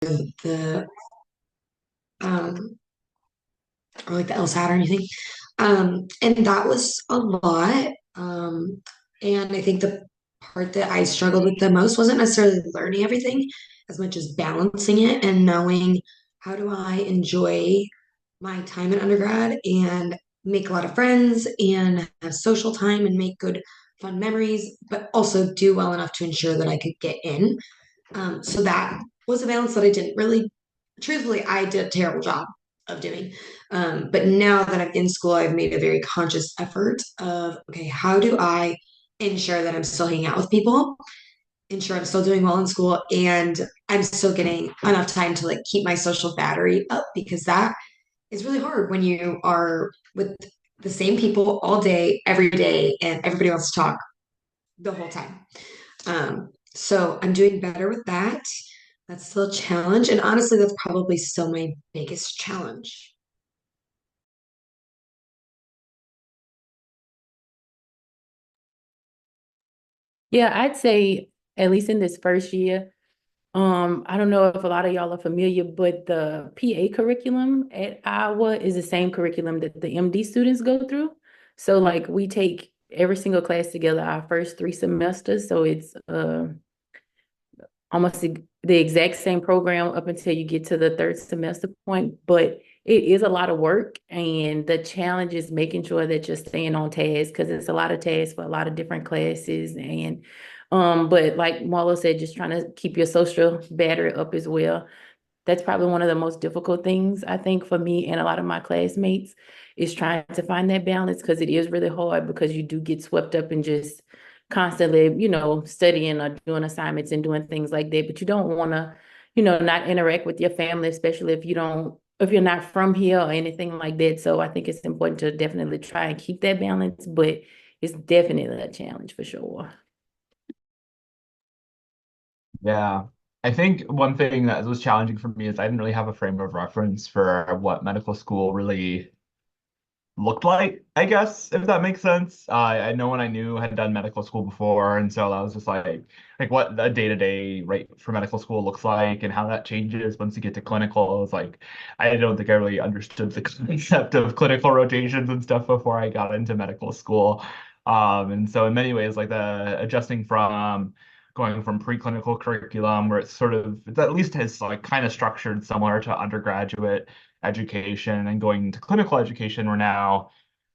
the um or like the LSAT or anything. And that was a lot. And I think the part that I struggled with the most wasn't necessarily learning everything as much as balancing it and knowing how do I enjoy my time in undergrad and make a lot of friends and have social time and make good, fun memories, but also do well enough to ensure that I could get in. So that was a balance that I didn't really, truthfully, I did a terrible job of doing. But now that I'm in school, I've made a very conscious effort of, okay, how do I ensure that I'm still hanging out with people, ensure I'm still doing well in school, and I'm still getting enough time to like keep my social battery up because that is really hard when you are with the same people all day, every day, and everybody wants to talk the whole time. So I'm doing better with that. That's still a challenge. And honestly, that's probably still my biggest challenge. Yeah, I'd say at least in this first year, I don't know if a lot of y'all are familiar, but the PA curriculum at Iowa is the same curriculum that the MD students go through. So like we take every single class together our first 3 semesters. So it's almost the exact same program up until you get to the third semester point, but it is a lot of work. And the challenge is making sure that you're staying on task because it's a lot of tasks for a lot of different classes. And but like Marlo said, just trying to keep your social battery up as well. That's probably one of the most difficult things I think for me and a lot of my classmates is trying to find that balance because it is really hard because you do get swept up in just constantly, studying or doing assignments and doing things like that. But you don't want to, not interact with your family, especially if you're not from here or anything like that. So I think it's important to definitely try and keep that balance, but it's definitely a challenge for sure. Yeah. I think one thing that was challenging for me is I didn't really have a frame of reference for what medical school really looked like, I guess, if that makes sense. I no one I knew had done medical school before, and so I was just like what a day-to-day right for medical school looks like and how that changes once you get to clinical. I was like, I don't think I really understood the concept of clinical rotations and stuff before I got into medical school. And so in many ways, like the adjusting from going from preclinical curriculum where it's sort of it at least has like kind of structured similar to undergraduate education and going to clinical education where now,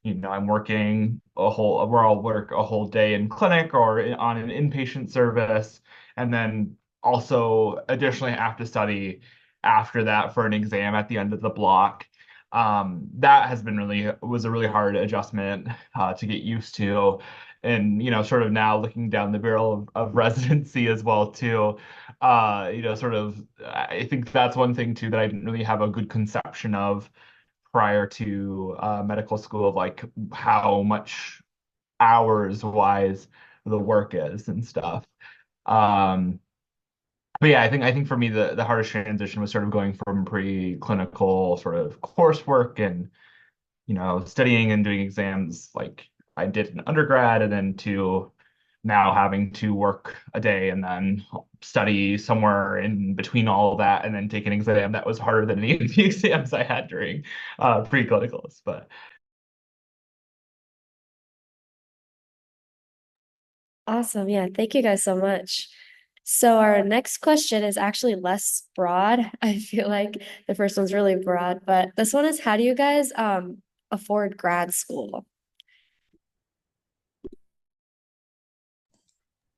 I'm working where I'll work a whole day in clinic or on an inpatient service, and then also additionally have to study after that for an exam at the end of the block. That has been really was a really hard adjustment to get used to. And, sort of now looking down the barrel of residency as well too, sort of, I think that's one thing too that I didn't really have a good conception of prior to medical school of like how much hours wise the work is and stuff. Um, but yeah, I think for me the hardest transition was sort of going from preclinical sort of coursework and studying and doing exams like I did in undergrad, and then to now having to work a day and then study somewhere in between all of that and then take an exam that was harder than any of the exams I had during pre-clinicals. But Awesome. Yeah, thank you guys so much. So our next question is actually less broad. I feel like the first one's really broad, but this one is how do you guys afford grad school?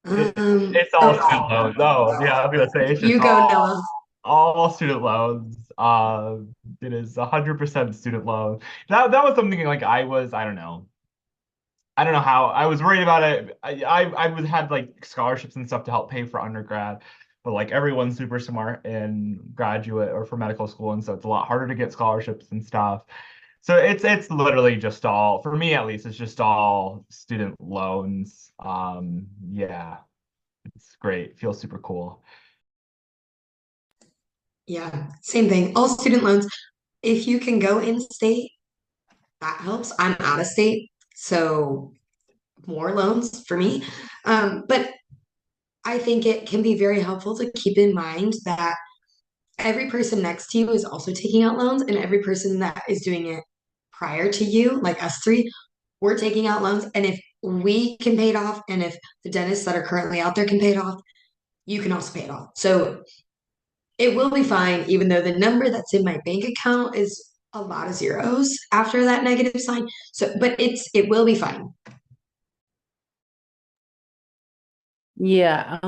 it's all student Oh, loans. Oh, yeah, I'm gonna say it's just you go, Noah. all student loans. It is 100% student loan. That was something like I don't know. I don't know how I was worried about it. I was had like scholarships and stuff to help pay for undergrad, but like everyone's super smart in graduate or for medical school, and so it's a lot harder to get scholarships and stuff. So it's literally just all for me at least. It's just all student loans. Yeah, it's great. Feels super cool. Yeah, same thing. All student loans. If you can go in state, that helps. I'm out of state, so more loans for me. But I think it can be very helpful to keep in mind that every person next to you is also taking out loans, and every person that is doing it prior to you, like us three, we're taking out loans. And if we can pay it off, and if the dentists that are currently out there can pay it off, you can also pay it off. So it will be fine, even though the number that's in my bank account is a lot of zeros after that negative sign. So, but it will be fine. Yeah,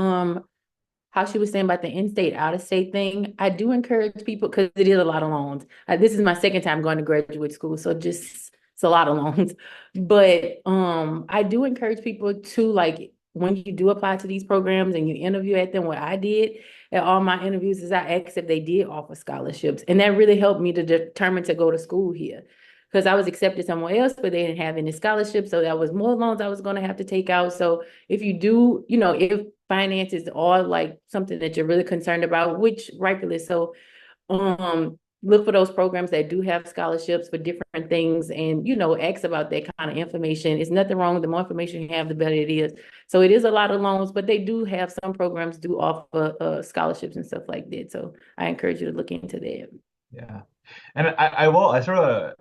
how she was saying about the in-state, out-of-state thing, I do encourage people because it is a lot of loans. This is my second time going to graduate school, so just it's a lot of loans. But I do encourage people to like when you do apply to these programs and you interview at them, what I did at all my interviews is I asked if they did offer scholarships, and that really helped me to determine to go to school here. Because I was accepted somewhere else, but they didn't have any scholarships, so that was more loans I was going to have to take out. So if you do, if finances are like something that you're really concerned about, which rightfully so, look for those programs that do have scholarships for different things and, ask about that kind of information. It's nothing wrong. The more information you have, the better it is. So it is a lot of loans, but they do have some programs do offer scholarships and stuff like that. So I encourage you to look into that. Yeah. And I sort of,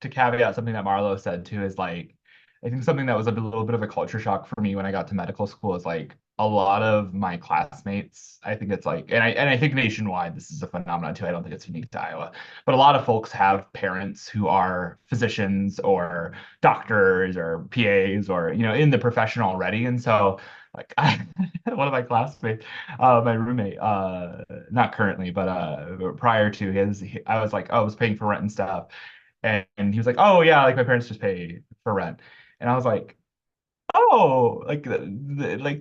to caveat something that Marlo said too, is like, I think something that was a little bit of a culture shock for me when I got to medical school is like a lot of my classmates, I think it's like, and I think nationwide, this is a phenomenon too. I don't think it's unique to Iowa, but a lot of folks have parents who are physicians or doctors or PAs or, in the profession already. And so like one of my classmates, my roommate, not currently, but prior to I was like, oh, I was paying for rent and stuff. And he was like, "Oh yeah, like my parents just pay for rent," and I was like, "Oh, like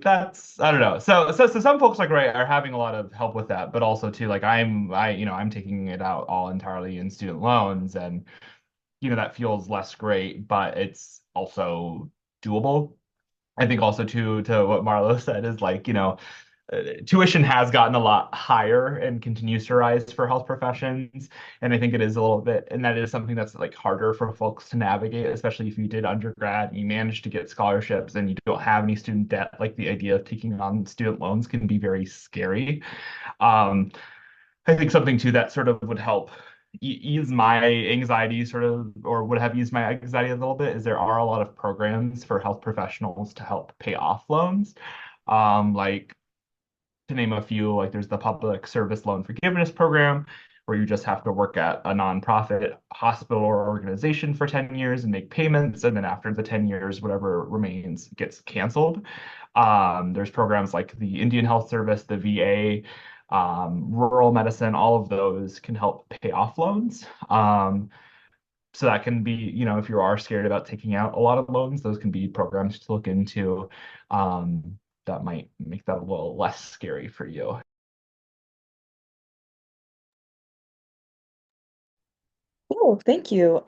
that's I don't know." So some folks like right are having a lot of help with that, but also too like I'm taking it out all entirely in student loans, and that feels less great, but it's also doable. I think also to what Marlo said is like tuition has gotten a lot higher and continues to rise for health professions. And I think it is a little bit, and that is something that's like harder for folks to navigate, especially if you did undergrad and you managed to get scholarships and you don't have any student debt. Like the idea of taking on student loans can be very scary. Um, I think something too that sort of would help ease my anxiety sort of, or would have eased my anxiety a little bit, is there are a lot of programs for health professionals to help pay off loans. Like to name a few, like there's the Public Service Loan Forgiveness Program, where you just have to work at a nonprofit hospital or organization for 10 years and make payments. And then after the 10 years, whatever remains gets canceled. There's programs like the Indian Health Service, the VA, rural medicine, all of those can help pay off loans. So that can be, if you are scared about taking out a lot of loans, those can be programs to look into. That might make that a little less scary for you. Oh, thank you.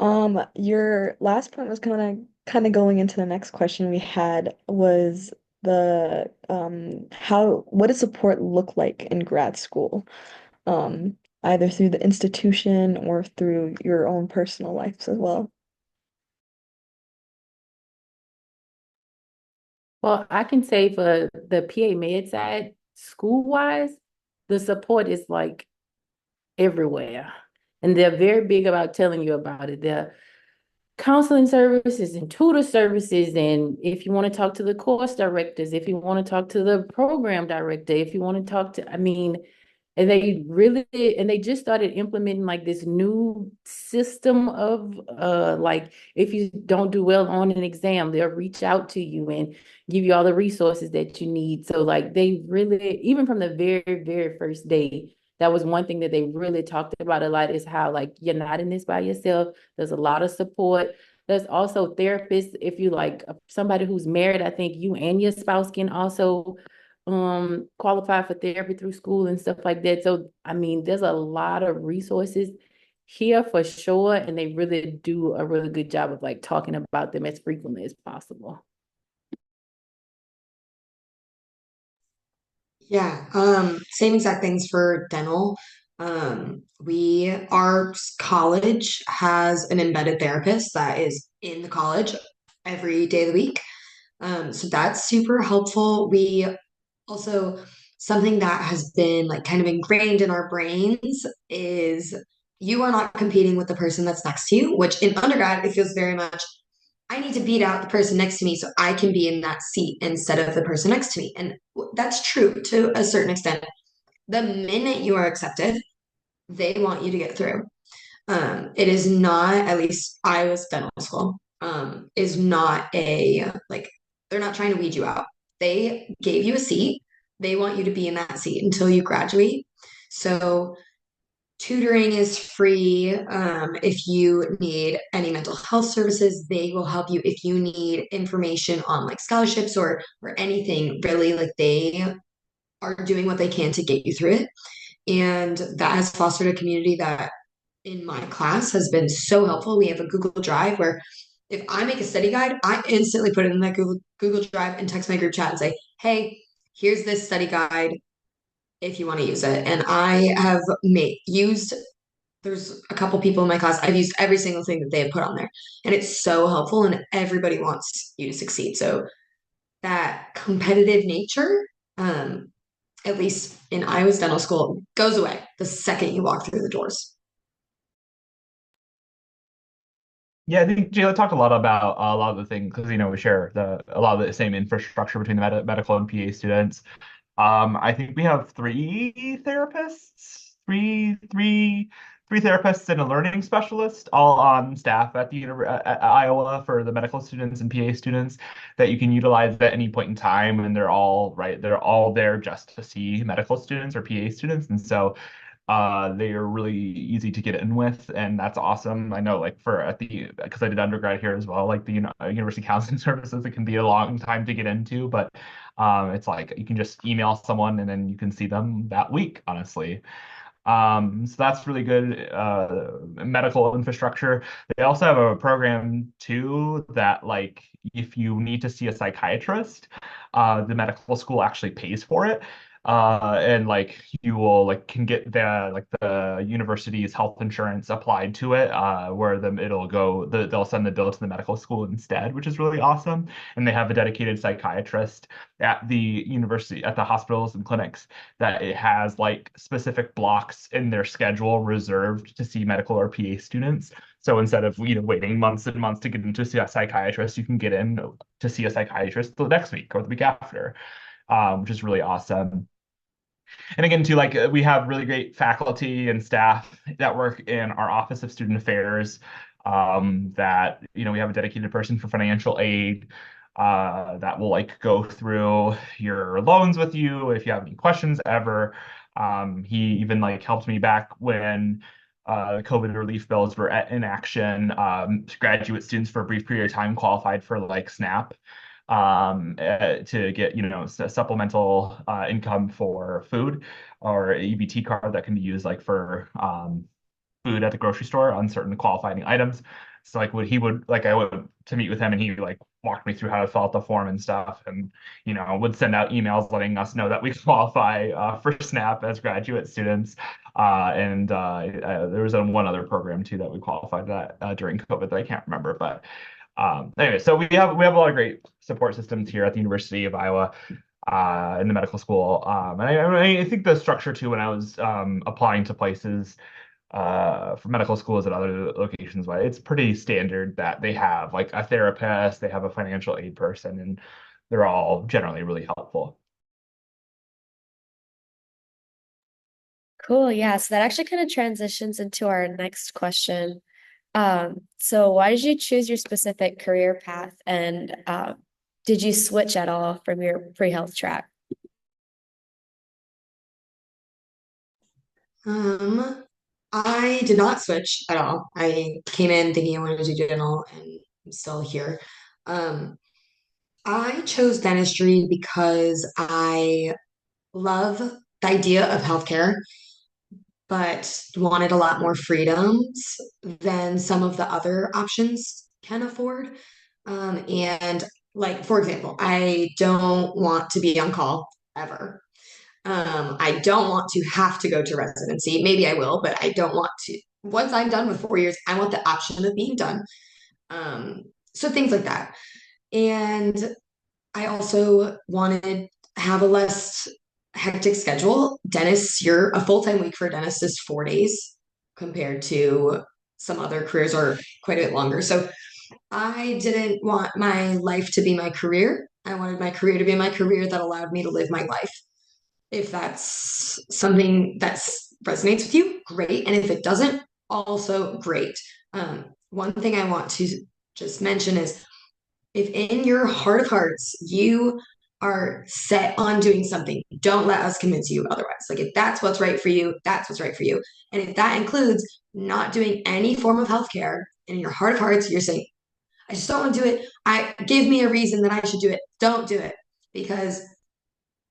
Your last point was kind of going into the next question we had was the what does support look like in grad school? Either through the institution or through your own personal lives as well. Well, I can say for the PA med side, school-wise, the support is like everywhere. And they're very big about telling you about it. They're counseling services and tutor services. And if you want to talk to the course directors, if you want to talk to the program director, if you want to talk to, and they just started implementing like this new system of like if you don't do well on an exam, they'll reach out to you and give you all the resources that you need. So like they really, even from the very, very first day, that was one thing that they really talked about a lot, is how like you're not in this by yourself. There's a lot of support. There's also therapists. If you like somebody who's married, I think you and your spouse can also qualify for therapy through school and stuff like that. So there's a lot of resources here for sure, and they really do a really good job of like talking about them as frequently as possible. Yeah, same exact things for dental. Our college has an embedded therapist that is in the college every day of the week. So that's super helpful. We also, something that has been like kind of ingrained in our brains is you are not competing with the person that's next to you, which in undergrad, it feels very much, I need to beat out the person next to me so I can be in that seat instead of the person next to me. And that's true to a certain extent. The minute you are accepted, they want you to get through. It is not, at least Iowa's dental school, is not a like they're not trying to weed you out. They gave you a seat. They want you to be in that seat until you graduate. So tutoring is free. If you need any mental health services, they will help you. If you need information on like scholarships or anything, really, like they are doing what they can to get you through it. And that has fostered a community that in my class has been so helpful. We have a Google Drive where if I make a study guide, I instantly put it in that Google Drive and text my group chat and say, hey, here's this study guide if you want to use it. And I have used, there's a couple people in my class, I've used every single thing that they have put on there. And it's so helpful and everybody wants you to succeed. So that competitive nature, at least in Iowa's dental school, goes away the second you walk through the doors. Yeah, I think Jayla talked a lot about a lot of the things because we share a lot of the same infrastructure between the medical and PA students. I think we have three therapists, three therapists and a learning specialist all on staff at at Iowa for the medical students and PA students that you can utilize at any point in time, and they're all right. They're all there just to see medical students or PA students, and so they are really easy to get in with, and that's awesome. I know, like for at the because I did undergrad here as well, like the university counseling services, it can be a long time to get into, but it's like you can just email someone and then you can see them that week, honestly. So that's really good medical infrastructure. They also have a program too that like if you need to see a psychiatrist, the medical school actually pays for it. And like you will like can get the university's health insurance applied to it, where they'll send the bill to the medical school instead, which is really awesome. And they have a dedicated psychiatrist at the university, at the hospitals and clinics that it has like specific blocks in their schedule reserved to see medical or PA students. So instead of waiting months and months to get into see a psychiatrist, you can get in to see a psychiatrist the next week or the week after, which is really awesome. And again, too, like we have really great faculty and staff that work in our Office of Student Affairs. That we have a dedicated person for financial aid that will like go through your loans with you if you have any questions ever. He even like helped me back when COVID relief bills were in action. Graduate students for a brief period of time qualified for like SNAP to get supplemental income for food or EBT card that can be used like for food at the grocery store on certain qualifying items. So like I went to meet with him and he like walked me through how to fill out the form and stuff, and would send out emails letting us know that we qualify for SNAP as graduate students. And there was one other program too that we qualified that during COVID that I can't remember, but anyway, so we have a lot of great support systems here at the University of Iowa in the medical school. And I think the structure too, when I was applying to places for medical schools at other locations, it's pretty standard that they have like a therapist, they have a financial aid person, and they're all generally really helpful. Cool. Yeah. So that actually kind of transitions into our next question. So why did you choose your specific career path, and did you switch at all from your pre-health track? I did not switch at all. I came in thinking I wanted to do dental and I'm still here. Um, I chose dentistry because I love the idea of healthcare, but wanted a lot more freedoms than some of the other options can afford. And like, for example, I don't want to be on call ever. I don't want to have to go to residency. Maybe I will, but I don't want to. Once I'm done with 4 years, I want the option of being done. So things like that. And I also wanted to have a less hectic schedule. Dentists, you're a full-time week for a dentist is 4 days compared to some other careers are quite a bit longer. So I didn't want my life to be my career. I wanted my career to be my career that allowed me to live my life. If that's something that resonates with you, great. And if it doesn't, also great. One thing I want to just mention is if in your heart of hearts you are set on doing something, don't let us convince you otherwise. Like if that's what's right for you, that's what's right for you. And if that includes not doing any form of healthcare, and in your heart of hearts, you're saying, I just don't want to do it. I give me a reason that I should do it. Don't do it because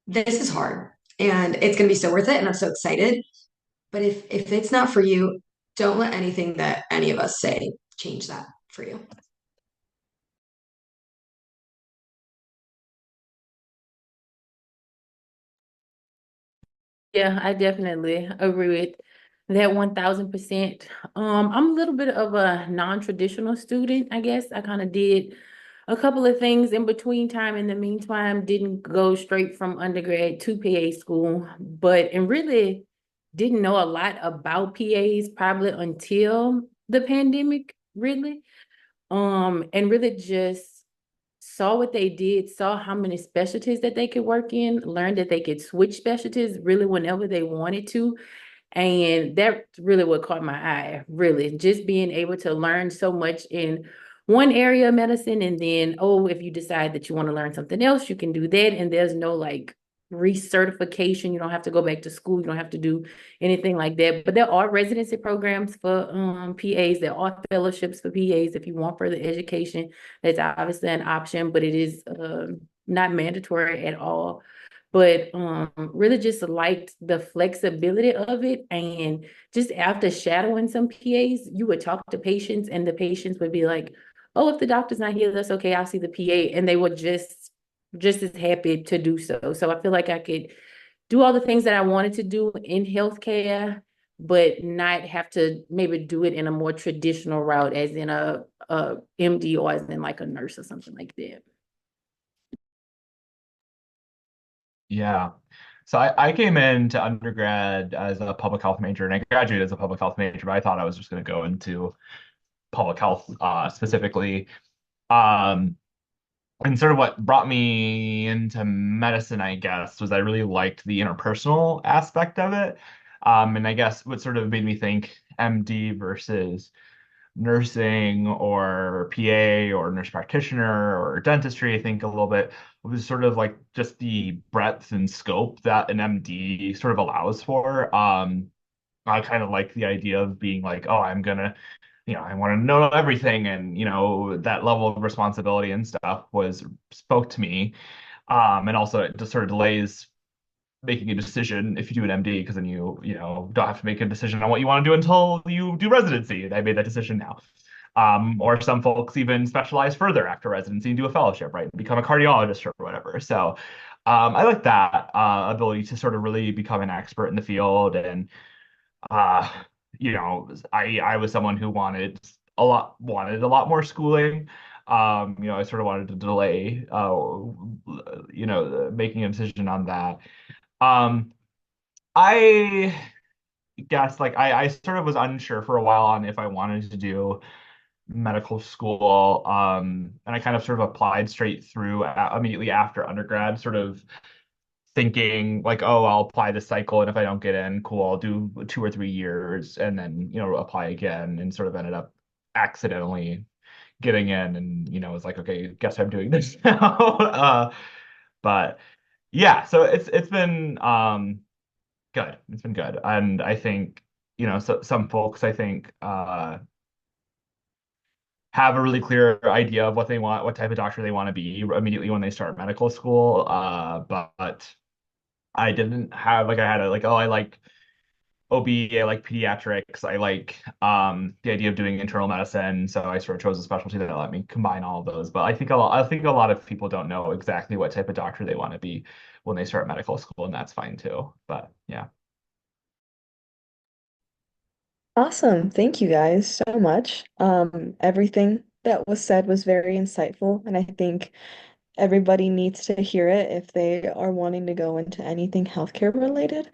this is hard and it's going to be so worth it. And I'm so excited. But if it's not for you, don't let anything that any of us say change that for you. Yeah, I definitely agree with that 1000%. I'm a little bit of a non-traditional student, I guess. I kind of did a couple of things in between time. In the meantime, didn't go straight from undergrad to PA school, but and really didn't know a lot about PAs probably until the pandemic, really. And really just saw what they did, saw how many specialties that they could work in, learned that they could switch specialties really whenever they wanted to. And that's really what caught my eye, really, just being able to learn so much in one area of medicine. And then, oh, if you decide that you want to learn something else, you can do that. And there's no like recertification. You don't have to go back to school. You don't have to do anything like that. But there are residency programs for PAs. There are fellowships for PAs if you want further education. That's obviously an option, but it is not mandatory at all. But really just liked the flexibility of it. And just after shadowing some PAs, you would talk to patients and the patients would be like, oh, if the doctor's not here, that's okay. I'll see the PA. And they were just as happy to do so. So I feel like I could do all the things that I wanted to do in healthcare, but not have to maybe do it in a more traditional route, as in a MD or as in like a nurse or something like that. Yeah. So I came into undergrad as a public health major and I graduated as a public health major, but I thought I was just going to go into public health specifically. Um, and sort of what brought me into medicine, I guess, was I really liked the interpersonal aspect of it. And I guess what sort of made me think MD versus nursing or PA or nurse practitioner or dentistry, I think a little bit was sort of like just the breadth and scope that an MD sort of allows for. I kind of like the idea of being like, oh, I'm gonna, I want to know everything, and that level of responsibility and stuff was spoke to me. And also it just sort of delays making a decision if you do an MD because then don't have to make a decision on what you want to do until you do residency. And I made that decision now. Or some folks even specialize further after residency and do a fellowship, right? Become a cardiologist or whatever. So I like that ability to sort of really become an expert in the field. And uh, I was someone who wanted a lot more schooling. I sort of wanted to delay, making a decision on that. Um, I guess like I sort of was unsure for a while on if I wanted to do medical school. And I kind of sort of applied straight through immediately after undergrad, sort of thinking like, oh, I'll apply this cycle, and if I don't get in, cool, I'll do 2 or 3 years and then, apply again, and sort of ended up accidentally getting in and, was like, okay, guess I'm doing this now. But yeah, so it's been good. It's been good. And I think, so some folks I think have a really clear idea of what they want, what type of doctor they want to be immediately when they start medical school. But I didn't have like I had a like, oh, I like OB, I like pediatrics, I like the idea of doing internal medicine. So I sort of chose a specialty that let me combine all of those. But I think a lot of people don't know exactly what type of doctor they want to be when they start medical school, and that's fine too. But yeah. Awesome. Thank you guys so much. Everything that was said was very insightful, and I think everybody needs to hear it if they are wanting to go into anything healthcare related.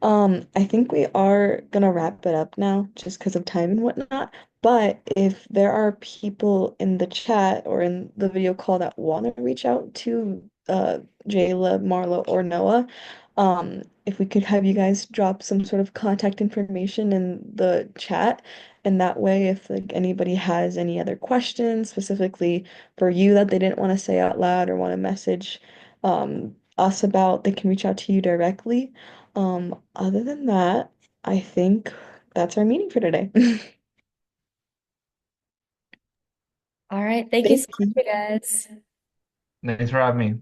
I think we are gonna wrap it up now just because of time and whatnot. But if there are people in the chat or in the video call that want to reach out to Jayla, Marlo, or Noah, if we could have you guys drop some sort of contact information in the chat, and that way, if like anybody has any other questions specifically for you that they didn't want to say out loud or want to message us about, they can reach out to you directly. Other than that, I think that's our meeting for today. All right. Thank you so Thank much, you. you guys. Thanks for having me.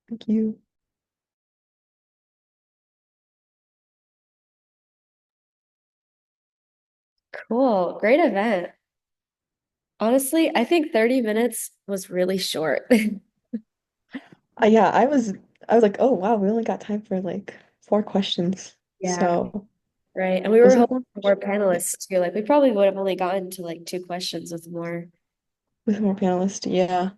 Thank you. Cool. Great event. Honestly, I think 30 minutes was really short. Yeah, I was like, oh wow, we only got time for like 4 questions. Yeah, So right. And we was were it hoping more for more yeah, panelists too. Like we probably would have only gotten to like 2 questions with more. with more panelists? Yeah.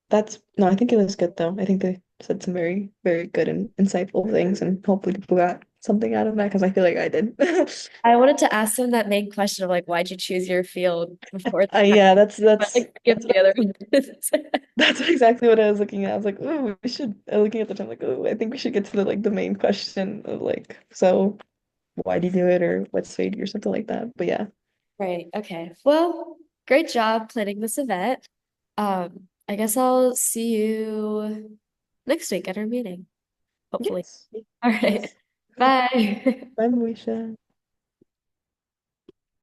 That's no, I think it was good though. I think they said some very, very good and insightful things, and hopefully people got something out of that because I feel like I did. I wanted to ask them that main question of like, why'd you choose your field before the Yeah, but like skip that's the other one. that's exactly what I was looking at. I was like, ooh, we should looking at the time like, ooh, I think we should get to the main question of like, so why do you do it or what swayed you or something like that. But yeah. Right. Okay. Well, great job planning this event. I guess I'll see you next week at our meeting, hopefully. Yes. All right. Yes. Bye. Bye, Moesha.